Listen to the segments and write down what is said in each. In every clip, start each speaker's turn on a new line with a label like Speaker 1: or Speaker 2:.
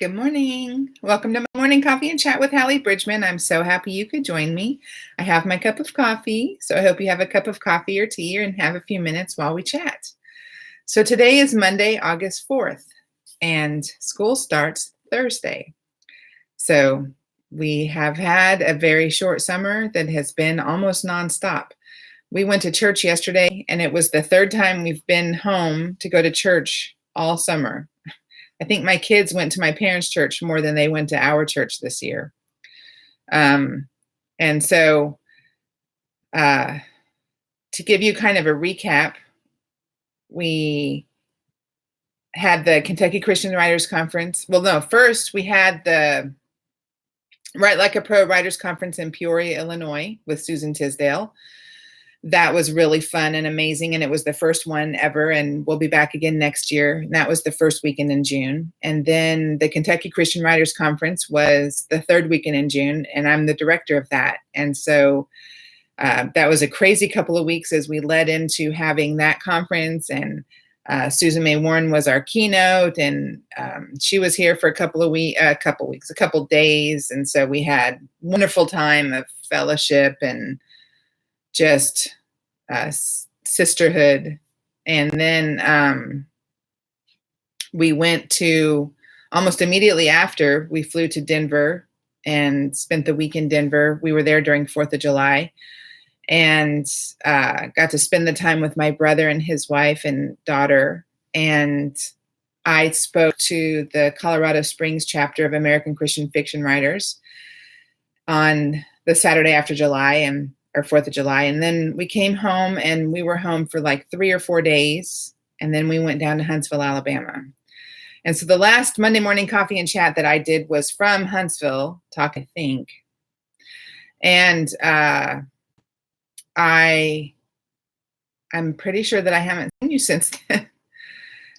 Speaker 1: Good morning. Welcome to my morning coffee and chat with Hallee Bridgeman. I'm so happy you could join me. I have my cup of coffee, so I hope you have a cup of coffee or tea and have a few minutes while we chat. So today is Monday, August 4th, and school starts Thursday. So we have had a very short summer that has been almost nonstop. We went to church yesterday, and it was the third time we've been home to go to church all summer. I think my kids went to my parents' church more than they went to our church this year. And so to give you kind of a recap, we had the Kentucky Christian Writers Conference. Well, no, first we had the Write Like a Pro Writers Conference in Peoria, Illinois with Susan Tisdale. That was really fun and amazing, and it was the first one ever, and we'll be back again next year. And that was the first weekend in June. And then the Kentucky Christian Writers Conference was the third weekend in June, and I'm the director of that. And so that was a crazy couple of weeks as we led into having that conference, and Susan May Warren was our keynote, and she was here for a couple days. And so we had wonderful time of fellowship and just sisterhood. And then we went to, almost immediately after, we flew to Denver and spent the week in Denver. We were there during 4th of July and got to spend the time with my brother and his wife and daughter. And I spoke to the Colorado Springs chapter of American Christian Fiction Writers on the Saturday after July or 4th of July. And then we came home, and we were home for like 3 or 4 days. And then we went down to Huntsville, Alabama. And so the last Monday morning coffee and chat that I did was from Huntsville, I think. And I'm pretty sure that I haven't seen you since then.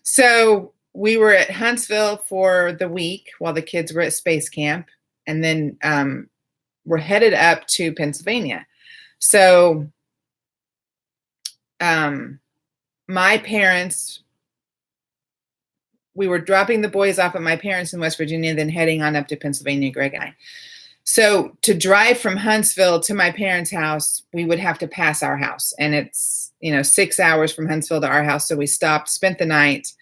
Speaker 1: So we were at Huntsville for the week while the kids were at space camp. And then we're headed up to Pennsylvania. So my parents, we were dropping the boys off at my parents in West Virginia, then heading on up to Pennsylvania, Greg and I. So to drive from Huntsville to my parents' house, we would have to pass our house. And it's, 6 hours from Huntsville to our house. So we stopped, spent the night,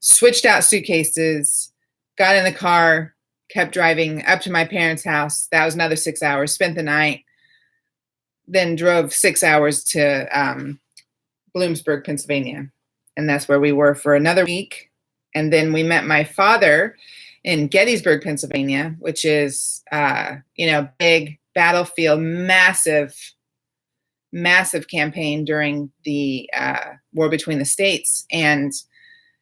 Speaker 1: switched out suitcases, got in the car, kept driving up to my parents' house. That was another 6 hours, spent the night, then drove 6 hours to Bloomsburg, Pennsylvania. And that's where we were for another week. And then we met my father in Gettysburg, Pennsylvania, which is, big battlefield, massive campaign during the war between the states. And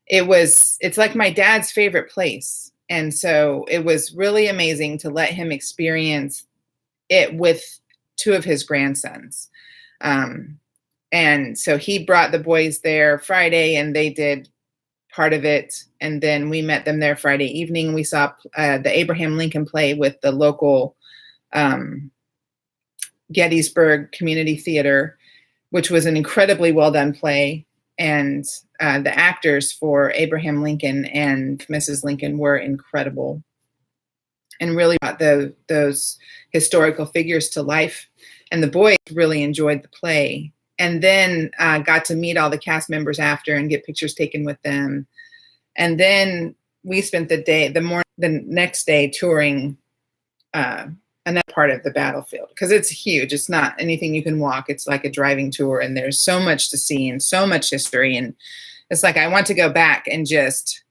Speaker 1: it's like my dad's favorite place. And so it was really amazing to let him experience it with 2 of his grandsons. And so he brought the boys there Friday, and they did part of it. And then we met them there Friday evening. We saw the Abraham Lincoln play with the local Gettysburg Community Theater, which was an incredibly well done play. And the actors for Abraham Lincoln and Mrs. Lincoln were incredible and really brought those historical figures to life. And the boys really enjoyed the play. And then got to meet all the cast members after and get pictures taken with them. And then we spent the next day touring another part of the battlefield, because it's huge. It's not anything you can walk. It's like a driving tour, and there's so much to see and so much history. And it's like I want to go back and just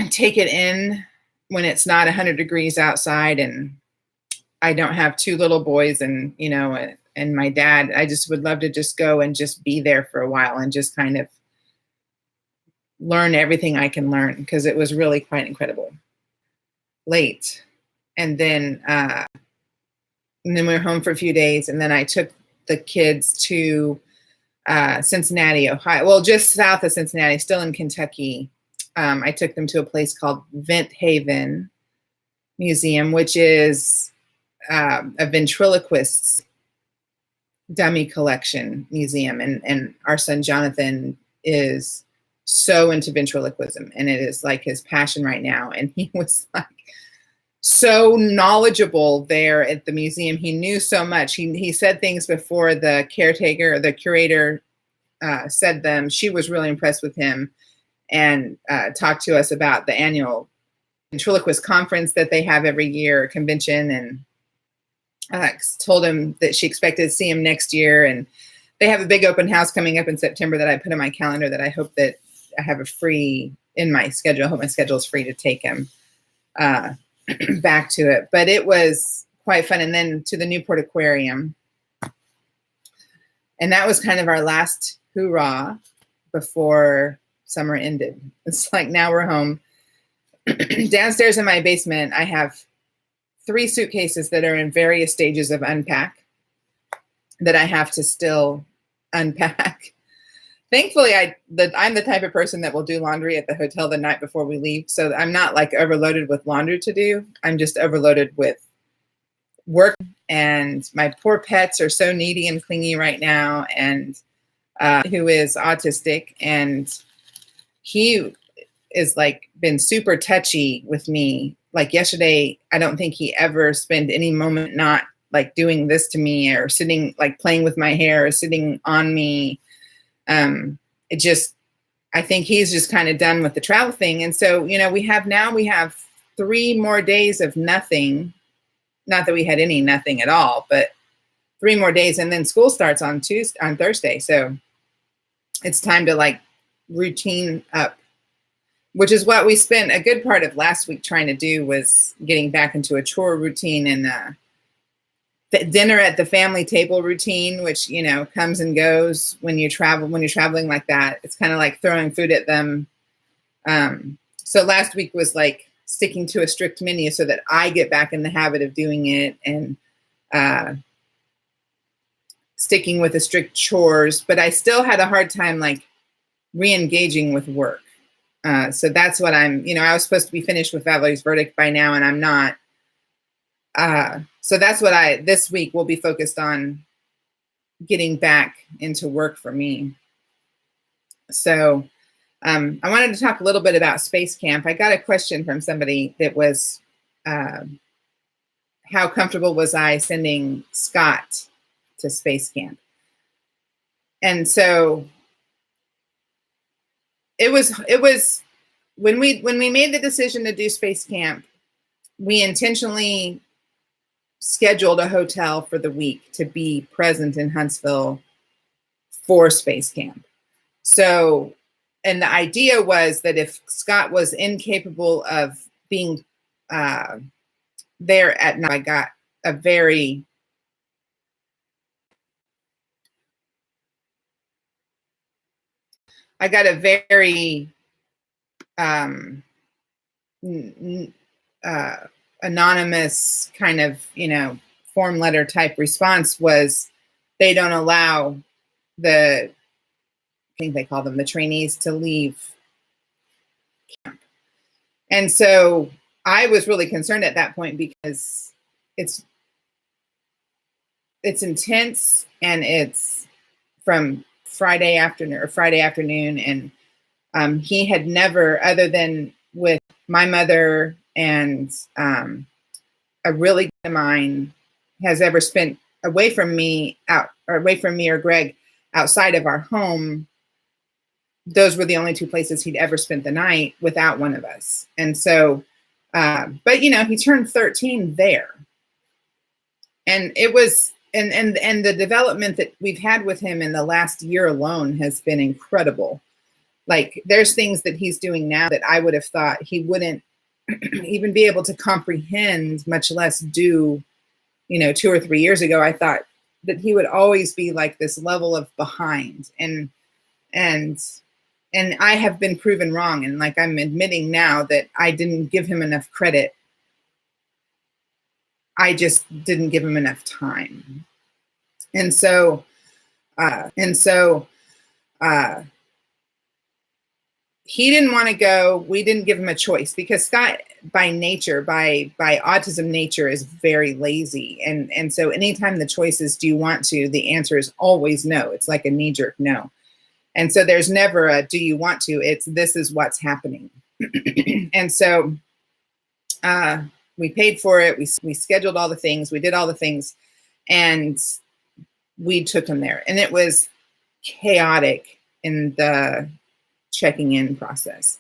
Speaker 1: take it in when it's not 100 degrees outside and I don't have 2 little boys and my dad. I just would love to just go and just be there for a while and just kind of learn everything I can learn, because it was really quite incredible. Late. And then we were home for a few days, and then I took the kids to Cincinnati, Ohio. Well, just south of Cincinnati, still in Kentucky. I took them to a place called Vent Haven Museum, which is a ventriloquist's dummy collection museum. And our son Jonathan is so into ventriloquism, and it is like his passion right now. And he was like so knowledgeable there at the museum. He knew so much. He said things before the caretaker or the curator said them. She was really impressed with him, and talked to us about the annual ventriloquist conference that they have every year, convention, and told him that she expected to see him next year. And they have a big open house coming up in September that I put in my calendar that I hope that I have a free in my schedule. I hope my schedule is free to take him back to it. But it was quite fun. And then to the Newport Aquarium. And that was kind of our last hoorah before summer ended. It's like now we're home. Downstairs in my basement, I have 3 suitcases that are in various stages of unpack that I have to still unpack. Thankfully, I'm the type of person that will do laundry at the hotel the night before we leave. So I'm not like overloaded with laundry to do. I'm just overloaded with work. And my poor pets are so needy and clingy right now. And who is autistic. And he is like been super touchy with me. Like yesterday, I don't think he ever spent any moment not like doing this to me or sitting, like playing with my hair or sitting on me. I think he's just kind of done with the travel thing. And so, we have 3 more days of nothing. Not that we had any nothing at all, but 3 more days. And then school starts on Thursday. So it's time to like routine up, which is what we spent a good part of last week trying to do, was getting back into a chore routine and the dinner at the family table routine, which, comes and goes when you're traveling like that. It's kind of like throwing food at them. So last week was like sticking to a strict menu so that I get back in the habit of doing it, and sticking with the strict chores, but I still had a hard time like re-engaging with work. So that's what I was supposed to be finished with Valerie's Verdict by now, and I'm not. So that's what this week will be focused on, getting back into work for me. So I wanted to talk a little bit about Space Camp. I got a question from somebody that was, how comfortable was I sending Scott to Space Camp? And so it was when we made the decision to do Space Camp, we intentionally scheduled a hotel for the week to be present in Huntsville for Space Camp. So, and the idea was that if Scott was incapable of being there at night, I got a very anonymous kind of, form letter type response was, they don't allow I think they call them the trainees, to leave camp. And so I was really concerned at that point, because it's intense, and it's from Friday afternoon. And he had never, other than with my mother and a really good friend of mine, has ever spent away from me or Greg outside of our home. Those were the only 2 places he'd ever spent the night without one of us. And so, but he turned 13 there. And it was, and the development that we've had with him in the last year alone has been incredible. Like, there's things that he's doing now that I would have thought he wouldn't even be able to comprehend, much less do, 2 or 3 years ago. I thought that he would always be like this level of behind, and I have been proven wrong. And like, I'm admitting now that I didn't give him enough credit. I just didn't give him enough time. And so he didn't want to go. We didn't give him a choice, because Scott, by nature, by autism nature, is very lazy. And so anytime the choice is, do you want to, the answer is always no. It's like a knee-jerk no. And so there's never a, do you want to? It's, this is what's happening. And so we paid for it. We scheduled all the things. We did all the things. And we took him there. And it was chaotic in the checking in process.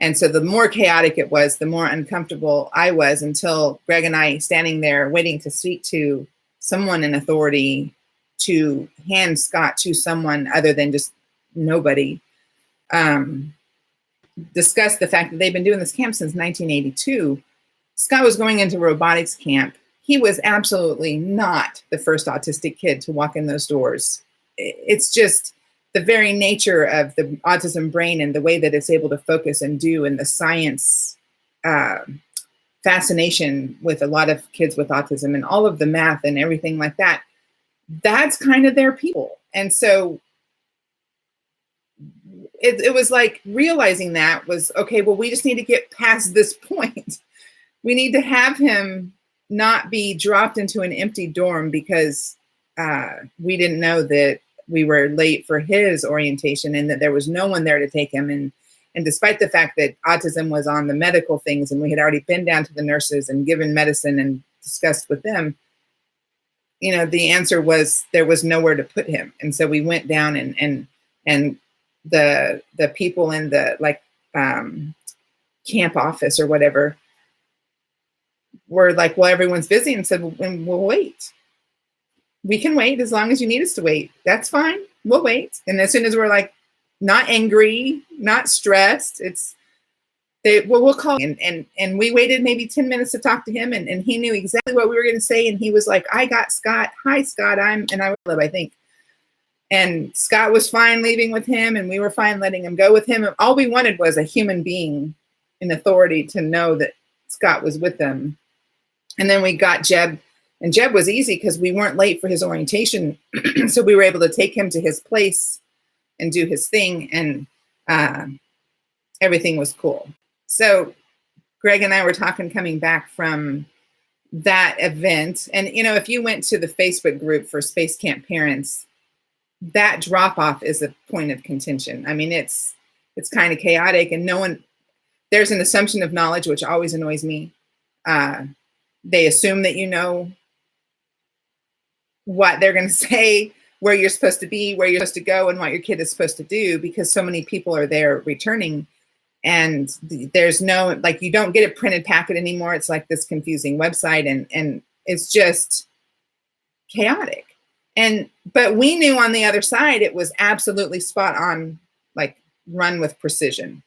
Speaker 1: And so the more chaotic it was, the more uncomfortable I was, until Greg and I standing there waiting to speak to someone in authority to hand Scott to someone other than just nobody, discussed the fact that they've been doing this camp since 1982. Scott was going into robotics camp. He was absolutely not the first autistic kid to walk in those doors. It's just the very nature of the autism brain and the way that it's able to focus and do, and the science fascination with a lot of kids with autism and all of the math and everything like that. That's kind of their people. And so it was like realizing that was, okay, well, we just need to get past this point. We need to have him not be dropped into an empty dorm because we didn't know that we were late for his orientation and that there was no one there to take him. And despite the fact that autism was on the medical things and we had already been down to the nurses and given medicine and discussed with them, you know, the answer was there was nowhere to put him. And so we went down and the people in the camp office or whatever were like, well, everyone's busy, and said, well, we'll wait. We can wait as long as you need us to wait. That's fine. We'll wait. And as soon as we're like not angry, not stressed, we'll call. And we waited maybe 10 minutes to talk to him, and he knew exactly what we were going to say. And he was like, I got Scott. Hi, Scott. I think. And Scott was fine leaving with him, and we were fine letting him go with him. And all we wanted was a human being in authority to know that Scott was with them. And then we got Jeb, and Jeb was easy because we weren't late for his orientation. So we were able to take him to his place and do his thing, and everything was cool. So Greg and I were talking coming back from that event. And, you know, if you went to the Facebook group for Space Camp Parents, that drop off is a point of contention. I mean, it's kind of chaotic, and there's an assumption of knowledge, which always annoys me. They assume that you know what they're going to say, where you're supposed to be, where you're supposed to go, and what your kid is supposed to do, because so many people are there returning. And there's no, like, you don't get a printed packet anymore. It's like this confusing website, and it's just chaotic. But we knew on the other side, it was absolutely spot on, like run with precision.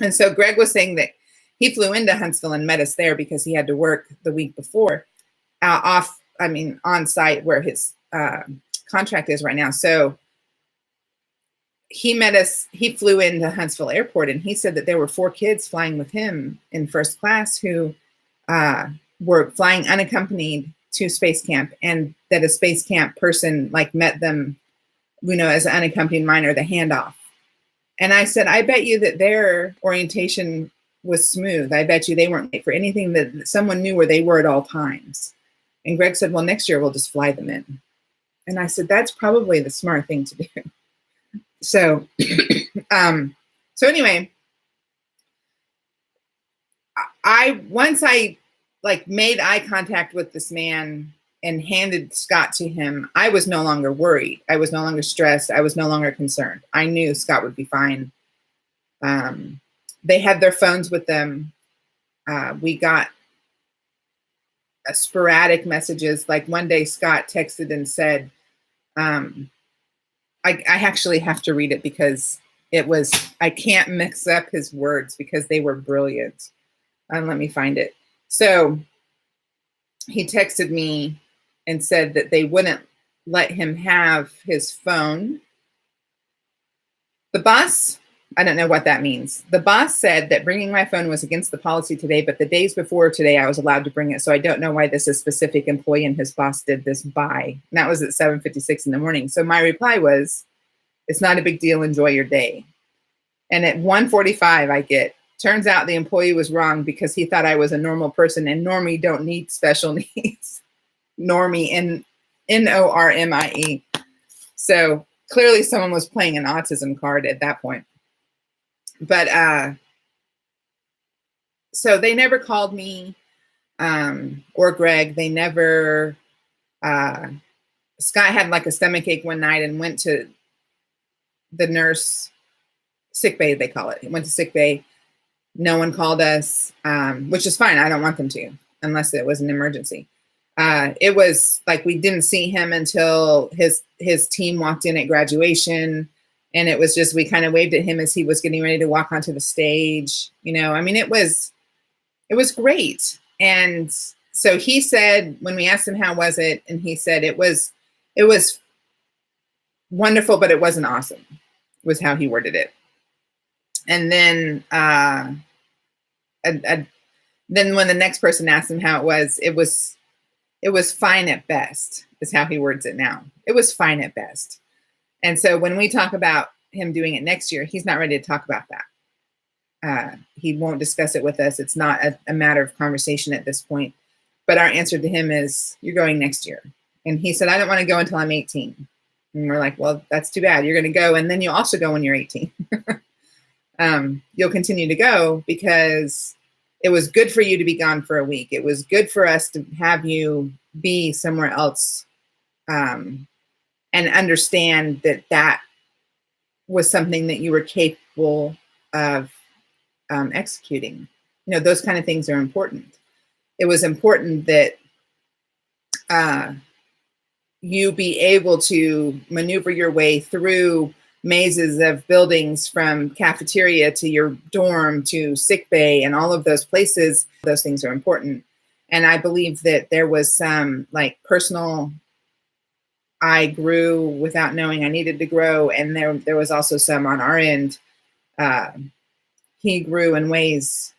Speaker 1: And so Greg was saying that he flew into Huntsville and met us there because he had to work the week before on site where his contract is right now. So he met us, he flew into Huntsville Airport, and he said that there were 4 kids flying with him in first class who were flying unaccompanied to space camp, and that a space camp person like met them, you know, as an unaccompanied minor, the handoff. And I said, I bet you that their orientation was smooth. I bet you they weren't late for anything, that someone knew where they were at all times. And Greg said, well, next year we'll just fly them in. And I said, that's probably the smart thing to do. So, anyway, once I made eye contact with this man and handed Scott to him, I was no longer worried. I was no longer stressed. I was no longer concerned. I knew Scott would be fine. They had their phones with them. We got sporadic messages. Like one day Scott texted and said, I actually have to read it because I can't mix up his words because they were brilliant. Let me find it. So he texted me and said that they wouldn't let him have his phone. The boss, I don't know what that means. The boss said that bringing my phone was against the policy today, but the days before today, I was allowed to bring it. So I don't know why this is specific employee and his boss did this by. And that was at 7:56 in the morning. So my reply was, it's not a big deal. Enjoy your day. And at 1:45, I get, turns out the employee was wrong because he thought I was a normal person, and normie don't need special needs. Normie, N-O-R-M-I-E. So clearly someone was playing an autism card at that point. But so they never called me or Greg. They never. Scott had like a stomach ache one night and went to the nurse sick bay, they call it. He went to sick bay. No one called us, which is fine. I don't want them to, unless it was an emergency. It was like we didn't see him until his team walked in at graduation, and it was just we kind of waved at him as he was getting ready to walk onto the stage. You know, I mean, it was great. And so he said, when we asked him how was it, and he said it was wonderful, but it wasn't awesome, was how he worded it. And then then when the next person asked him how it was fine at best, is how he words it now. It was fine at best. And so when we talk about him doing it next year, he's not ready to talk about that. He won't discuss it with us. It's not a matter of conversation at this point. But our answer to him is, you're going next year. And he said, I don't want to go until I'm 18. And we're like, well, that's too bad. You're going to go. And then you'll also go when you're 18. You'll continue to go because it was good for you to be gone for a week. It was good for us to have you be somewhere else and understand that that was something that you were capable of executing. You know, those kind of things are important. It was important that you be able to maneuver your way through mazes of buildings, from cafeteria to your dorm to sick bay and all of those places. Those things are important. And I believe that there was some like personal, I grew without knowing I needed to grow. And there was also some on our end. He grew in ways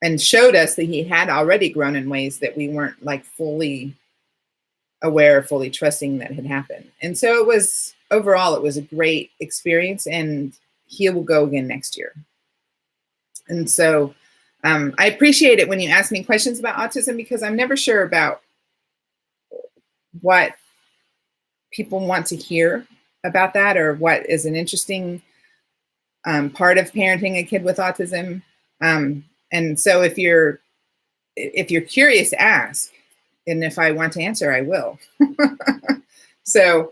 Speaker 1: and showed us that he had already grown in ways that we weren't like fully aware, fully trusting that had happened. And so it was, overall, it was a great experience, and he will go again next year. And so I appreciate it when you ask me questions about autism, because I'm never sure about what people want to hear about that, or what is an interesting part of parenting a kid with autism. And so if you're curious, ask. And if I want to answer, I will. So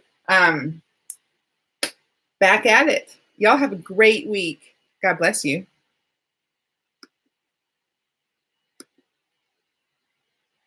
Speaker 1: back at it. Y'all have a great week. God bless you.